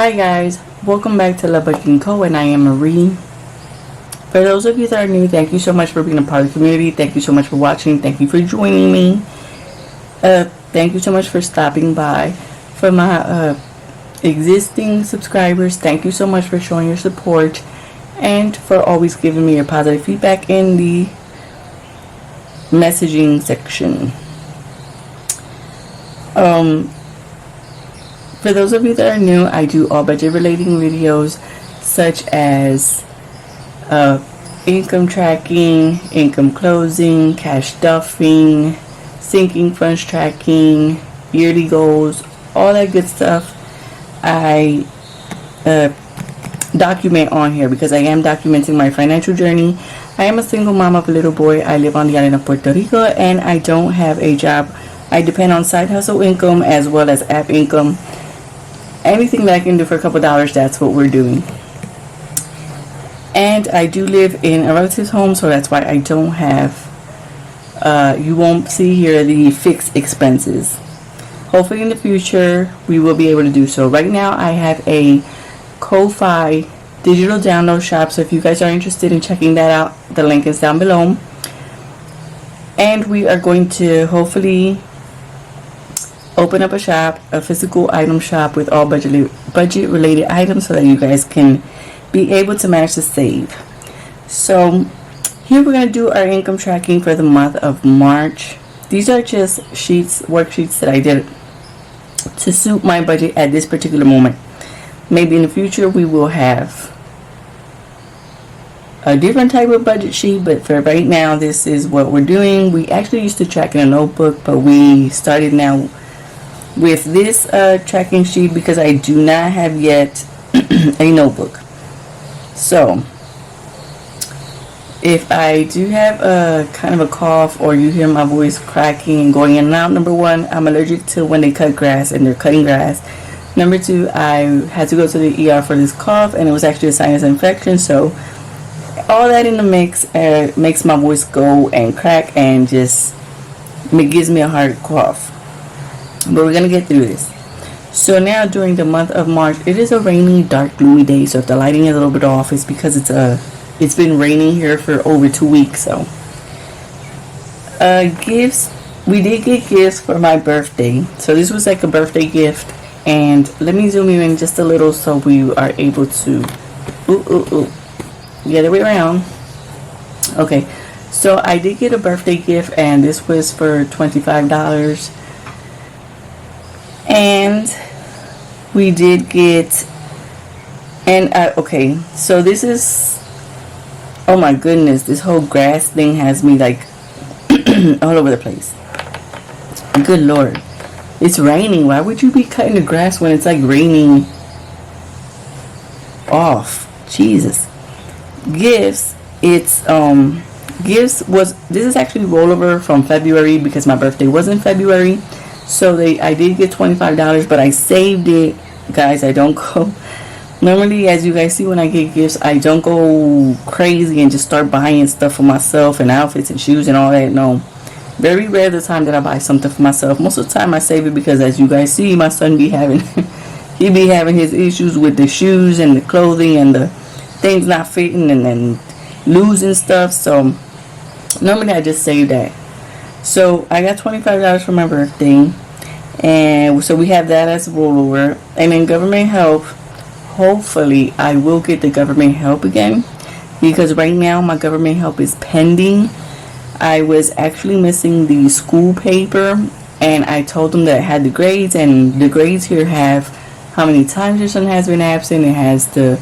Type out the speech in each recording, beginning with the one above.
Hi guys, welcome back to lovebudgetingco, and I am Marie. For those of you that are new, thank you so much for being a part of the community. Thank you so much for watching. Thank you for joining me. Thank you so much for stopping by. For my existing subscribers, thank you so much for showing your support and for always giving me your positive feedback in the messaging section. For those of you that are new, I do all budget relating videos such as income tracking, income closing, cash stuffing, sinking funds tracking, yearly goals, all that good stuff. I document on here because I am documenting my financial journey. I am a single mom of a little boy. I live on the island of Puerto Rico and I don't have a job. I depend on side hustle income as well as app income. Anything that I can do for a couple dollars, that's what we're doing. And I do live in a relative's home, so that's why I don't have, you won't see here the fixed expenses. Hopefully in the future, we will be able to do so. Right now, I have a KOFI digital download shop, so if you guys are interested in checking that out, the link is down below. And we are going to hopefully open up a shop, a physical item shop with all budget related items so that you guys can be able to manage to save. So here we're going to do our income tracking for the month of March. These are just worksheets that I did to suit my budget at this particular moment. Maybe in the future we will have a different type of budget sheet, but for right now this is what we're doing. We actually used to track in a notebook, but we started now with this tracking sheet because I do not have yet a notebook. So if I do have a kind of a cough or you hear my voice cracking and going in and out, number one, I'm allergic to when they cut grass and they're cutting grass. Number two, I had to go to the ER for this cough and it was actually a sinus infection. So all that in the mix makes my voice go and crack and just gives me a hard cough. But we're gonna get through this. So now during the month of March, it is a rainy, dark, gloomy day. So if the lighting is a little bit off, it's because it's been raining here for over 2 weeks. So gifts, we did get gifts for my birthday. So this was like a birthday gift, and let me zoom you in just a little so we are able to the other way around. Okay, so I did get a birthday gift, and this was for $25. And we did get, and okay, so this is, oh my goodness, this whole grass thing has me like all over the place. Good Lord, it's raining. Why would you be cutting the grass when it's like raining off? Jesus. Gifts, it's gifts was, this is actually rollover from February because my birthday was in February. So I did get $25, but I saved it, guys. I don't go, normally, as you guys see, when I get gifts, I don't go crazy and just start buying stuff for myself and outfits and shoes and all that. No, very rare the time that I buy something for myself. Most of the time I save it because, as you guys see, my son be having he be having his issues with the shoes and the clothing and the things not fitting and then losing stuff. So normally I just save that. So I got $25 for my birthday, and so we have that as a rollover. And then government help, hopefully I will get the government help again, because right now my government help is pending. I was actually missing the school paper, and I told them that I had the grades, and the grades here have how many times your son has been absent. It has the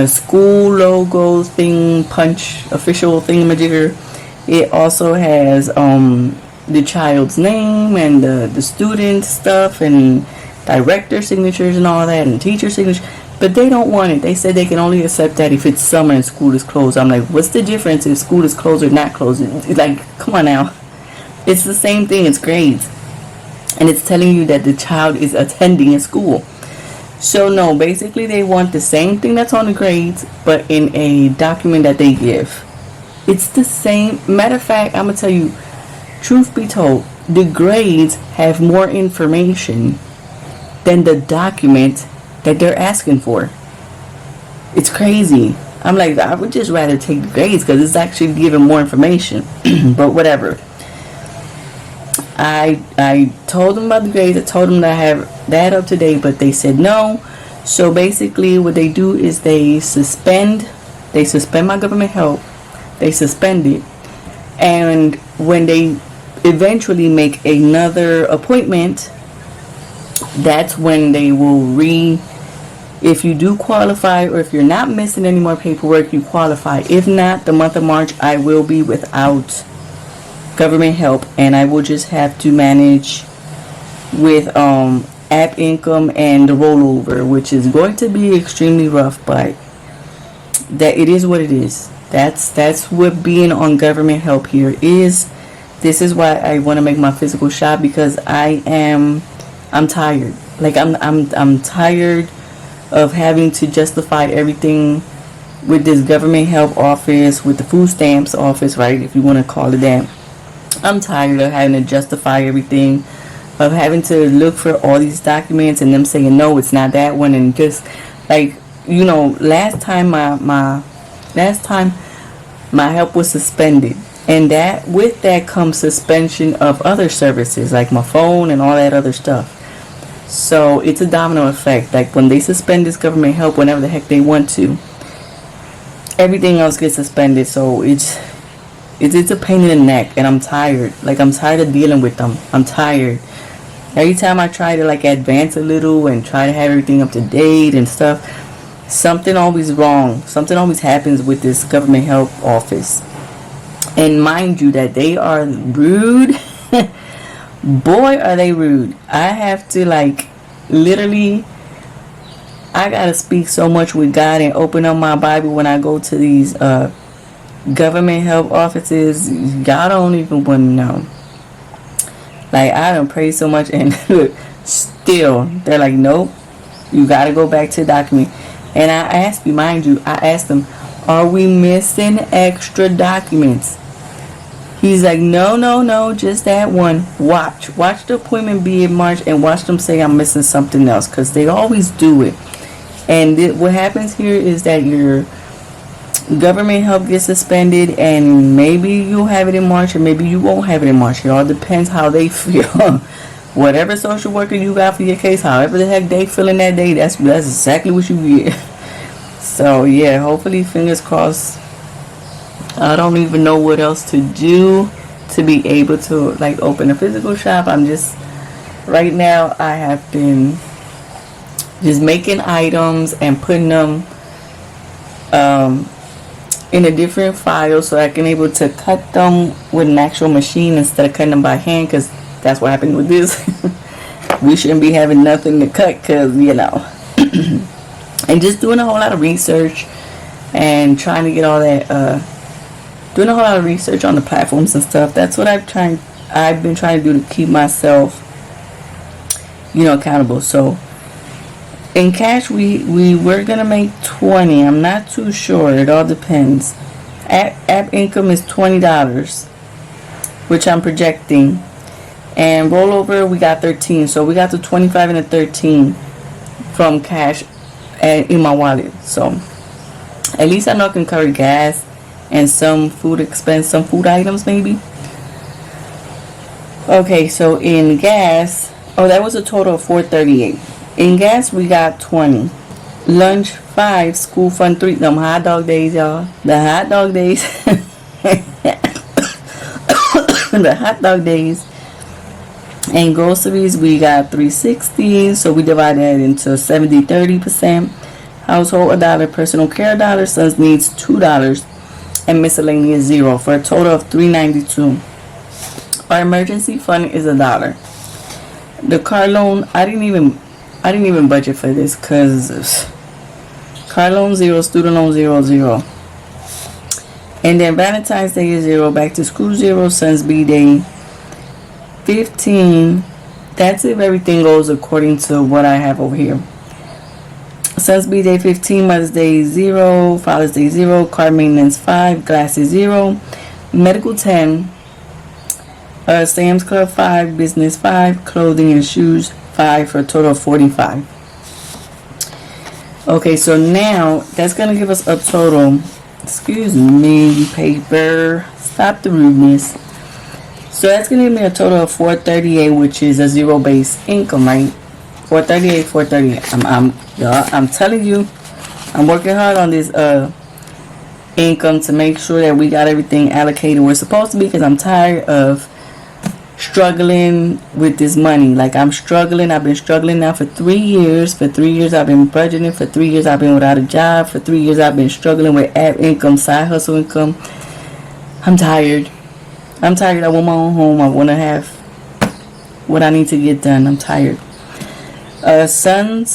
school logo thing, punch official thingamajigger. It also has the child's name and the student stuff and director signatures and all that and teacher signatures. But they don't want it. They said they can only accept that if it's summer and school is closed. I'm like, what's the difference if school is closed or not closed? It's like, come on now. It's the same thing. It's grades. And it's telling you that the child is attending a school. So no, basically they want the same thing that's on the grades, but in a document that they give. It's the same. Matter of fact, I'm going to tell you, truth be told, the grades have more information than the document that they're asking for. It's crazy. I'm like, I would just rather take the grades because it's actually giving more information. But whatever. I told them about the grades. I told them that I have that up to date, but they said no. So basically what they do is they suspend my government help. They suspend it. And when they eventually make another appointment, that's when they will if you do qualify, or if you're not missing any more paperwork, you qualify. If not, the month of March, I will be without government help, and I will just have to manage with app income and the rollover, which is going to be extremely rough, but that it is what it is. That's what being on government help here is. This is why I want to make my physical shop, because I'm tired. Like I'm tired of having to justify everything with this government help office, with the food stamps office, right? If you want to call it that. I'm tired of having to justify everything, of having to look for all these documents and them saying no, it's not that one, and just like, you know, last time my help was suspended, and that with that comes suspension of other services like my phone and all that other stuff. So it's a domino effect. Like when they suspend this government help whenever the heck they want to, everything else gets suspended. So it's a pain in the neck, and I'm tired. Like I'm tired of dealing with them. I'm tired. Every time I try to like advance a little and try to have everything up to date and stuff, something always wrong. Something always happens with this government help office. And mind you that they are rude. Boy, are they rude. I have to like literally, I gotta speak so much with God and open up my Bible when I go to these government help offices. Y'all don't even want to know. Like I don't pray so much, and still they're like, nope, you gotta go back to the document. And I asked you, mind you, I asked them, are we missing extra documents? He's like, no, just that one. Watch the appointment be in March, and watch them say I'm missing something else, because they always do it. And what happens here is that your government help gets suspended, and maybe you'll have it in March, or maybe you won't have it in March. It all depends how they feel. Whatever social worker you got for your case, however the heck they feel in that day, that's exactly what you get. So yeah, hopefully, fingers crossed. I don't even know what else to do to be able to like open a physical shop. I'm just, right now I have been just making items and putting them in a different file, so I can able to cut them with an actual machine instead of cutting them by hand, because that's what happened with this. We shouldn't be having nothing to cut, because you know. And just doing a whole lot of research and trying to get all that doing a whole lot of research on the platforms and stuff. That's what I've been trying to do to keep myself, you know, accountable. So in cash, we were gonna make 20. I'm not too sure. It all depends. App income is $20, which I'm projecting, and rollover we got 13. So we got the 25 and the 13 from cash in my wallet. So at least I know I can cover gas and some food expense, some food items maybe. Okay, so in gas, that was a total of $438. In gas, we got 20. Lunch 5, school fund 3. Them hot dog days, y'all. The hot dog days. The hot dog days. And groceries, we got $360. So we divide that into 70-30%. Household $1, personal care $1, sons needs $2, and miscellaneous $0, for a total of $392. Our emergency fund is $1. The car loan, I didn't even budget for this, because car loan 0, student loan 0. And then Valentine's Day is 0, back to school 0, Sons B Day 15. That's if everything goes according to what I have over here. Sons B Day 15, Mother's Day 0, Father's Day 0, car maintenance 5, glasses 0, medical 10, Sam's Club 5, business 5, clothing and shoes 5, for a total of 45. Okay, so now that's gonna give us a total. Excuse me, paper. Stop the rudeness. So that's gonna give me a total of 438, which is a zero base income, right? 438, 438. I'm telling you, I'm working hard on this income to make sure that we got everything allocated where it's supposed to be, because I'm tired of struggling with this money. Like, I'm struggling. I've been struggling now for 3 years. For 3 years I've been budgeting. For 3 years I've been without a job. For 3 years I've been struggling with app income, side hustle income. I'm tired. I want my own home. I want to have what I need to get done. I'm tired. My son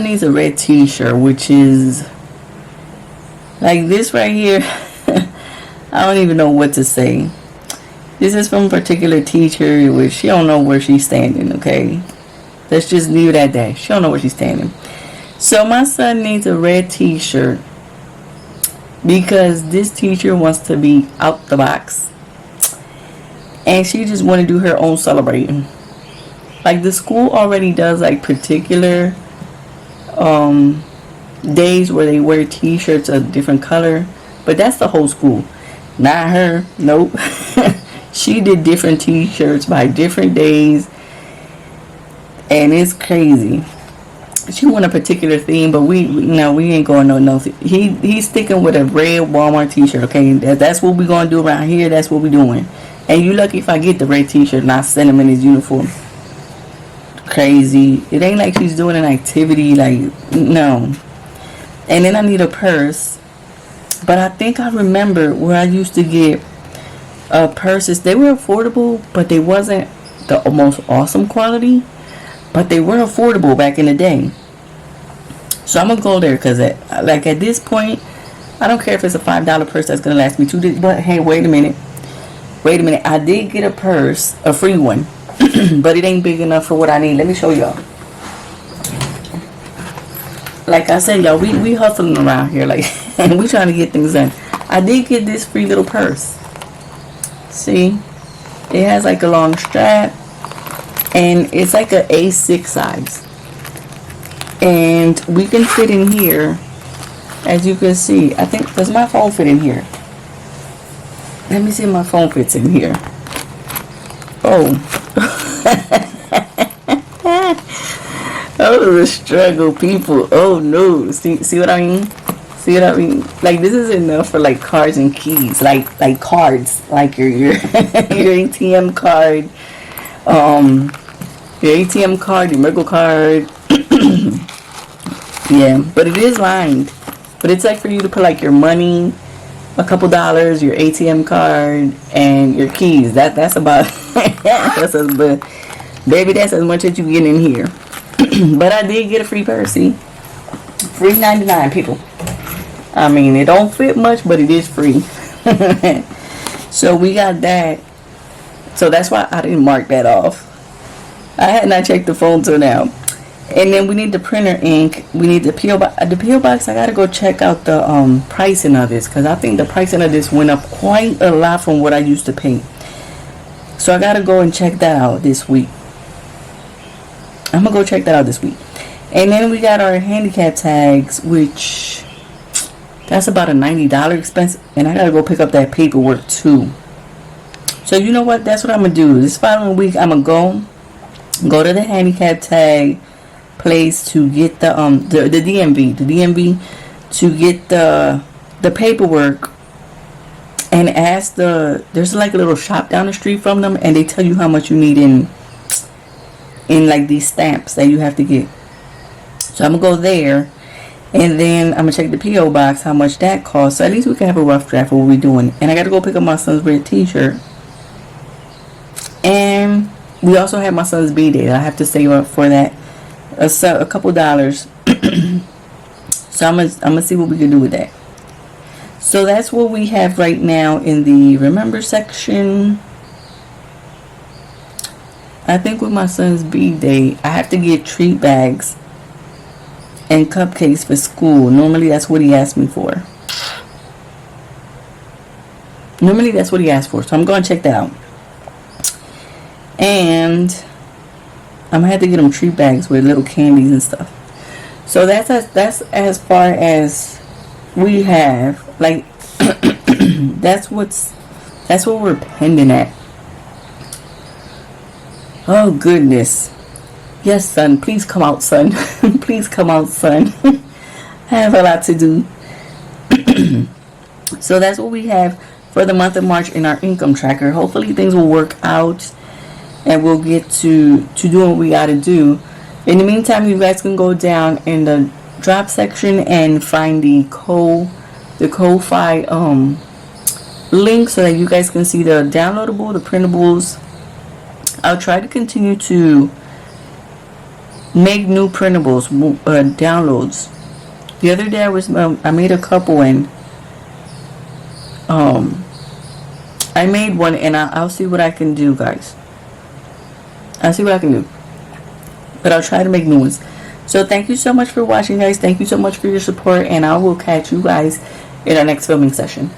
needs a red t-shirt, which is like this right here. I don't even know what to say. This is from a particular teacher, which she don't know where she's standing, okay? Let's just leave it at that. She don't know where she's standing. So my son needs a red t-shirt because this teacher wants to be out the box. And she just want to do her own celebrating. Like, the school already does like particular days where they wear t-shirts of different color. But that's the whole school. Not her. Nope. She did different t-shirts by different days, and it's crazy. She want a particular theme, but we ain't going no. He's sticking with a red Walmart t-shirt. Okay, that's what we gonna do around here. That's what we doing. And you lucky if I get the red t-shirt and I send him in his uniform. Crazy. It ain't like she's doing an activity. Like, no. And then I need a purse, but I think I remember where I used to get purses. They were affordable, but they wasn't the most awesome quality, but they were affordable back in the day. So I'm gonna go there, because at this point, I don't care if it's a $5 purse that's gonna last me 2 days. But hey, wait a minute, I did get a purse, a free one. But it ain't big enough for what I need. Let me show y'all. Like I said, y'all, we hustling around here, like, and we trying to get things done. I did get this free little purse. See, it has like a long strap, and it's like a A6 size, and we can fit in here. As you can see, I think, does my phone fit in here? Let me see if my phone fits in here. Oh. Oh, the struggle, people. Oh no. See what I mean? Like, this is enough for like cards and keys, like cards, like your your ATM card, your ATM card, your medical card. Yeah, but it is lined. But it's like for you to put like your money, a couple dollars, your ATM card, and your keys. That's about baby, that's as much as you get in here. But I did get a free purse. See, free 99, people. I mean, it don't fit much, but it is free. So we got that. So that's why I didn't mark that off. I had not checked the phone till now. And then we need the printer ink. We need the P.O. box. The P.O. box, I gotta go check out the pricing of this, because I think the pricing of this went up quite a lot from what I used to pay. So I gotta go and check that out this week. I'm gonna go check that out this week. And then we got our handicap tags, which that's about a $90 expense, and I gotta go pick up that paperwork too. So you know what? That's what I'm gonna do. This following week, I'm gonna go to the handicap tag place to get the DMV to get the paperwork, and ask there's like a little shop down the street from them, and they tell you how much you need in like these stamps that you have to get. So I'm gonna go there. And then I'm going to check the P.O. box, how much that costs. So at least we can have a rough draft of what we're doing. And I got to go pick up my son's red t-shirt. And we also have my son's B-Day. I have to save up for that. A couple dollars. So I'm gonna see what we can do with that. So that's what we have right now in the remember section. I think with my son's B-Day, I have to get treat bags and cupcakes for school. Normally that's what he asked me for. So I'm going to check that out. And I'm going to have to get him treat bags with little candies and stuff. So that's as far as we have. Like that's what we're pending at. Oh goodness. Yes, son. Please come out, son. Please come out, son. I have a lot to do. So that's what we have for the month of March in our income tracker. Hopefully things will work out and we'll get to doing what we got to do. In the meantime, you guys can go down in the drop section and find the KOFI link so that you guys can see the downloadable, the printables. I'll try to continue to make new printables, downloads. The other day I made a couple, and I made one, and I'll see what I can do, guys. I'll see what I can do, but I'll try to make new ones. So thank you so much for watching, guys. Thank you so much for your support, and I will catch you guys in our next filming session.